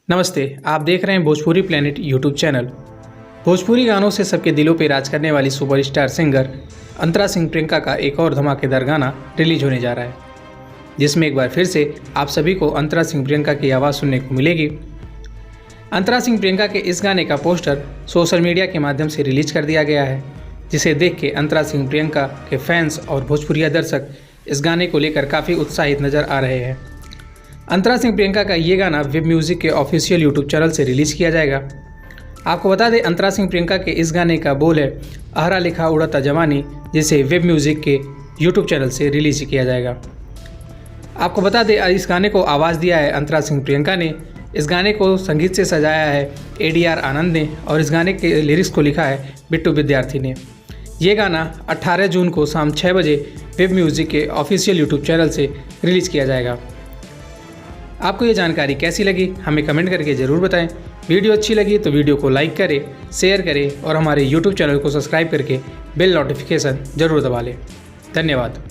नमस्ते, आप देख रहे हैं Bhojpuri planet YouTube channel. Bhojpuri गानों से सबके दिलों पे राज करने वाली सुपरस्टार सिंगर अंतरा सिंह प्रियंका का एक और धमाकेदार गाना रिलीज होने जा रहा है, जिसमें एक बार फिर से आप सभी को अंतरा सिंह प्रियंका की आवाज़ सुनने को मिलेगी। अंतरा सिंह प्रियंका के इस गाने का पोस्टर सोशल मीडिया के माध्यम से रिलीज कर दिया गया है, जिसे देख के अंतरा सिंह प्रियंका के फैंस और भोजपुरिया दर्शक इस गाने को लेकर काफ़ी उत्साहित नजर आ रहे हैं। अंतरा सिंह प्रियंका का ये गाना वेब म्यूज़िक के ऑफिशियल यूट्यूब चैनल से रिलीज़ किया जाएगा। आपको बता दें, अंतरा सिंह प्रियंका के इस गाने का बोल है अहरा लिखा उड़ता जवानी, जिसे वेब म्यूज़िक के यूट्यूब चैनल से रिलीज़ किया जाएगा। आपको बता दें, इस गाने को आवाज़ दिया है अंतरा सिंह प्रियंका ने। इस गाने को संगीत से सजाया है ADR आनंद ने और इस गाने के लिरिक्स को लिखा है बिट्टू विद्यार्थी ने। ये गाना 18 जून को शाम 6 बजे वेब म्यूज़िक के ऑफिशियल यूट्यूब चैनल से रिलीज़ किया जाएगा। आपको ये जानकारी कैसी लगी हमें कमेंट करके ज़रूर बताएं। वीडियो अच्छी लगी तो वीडियो को लाइक करें, शेयर करें और हमारे YouTube चैनल को सब्सक्राइब करके बेल नोटिफिकेशन ज़रूर दबा लें। धन्यवाद।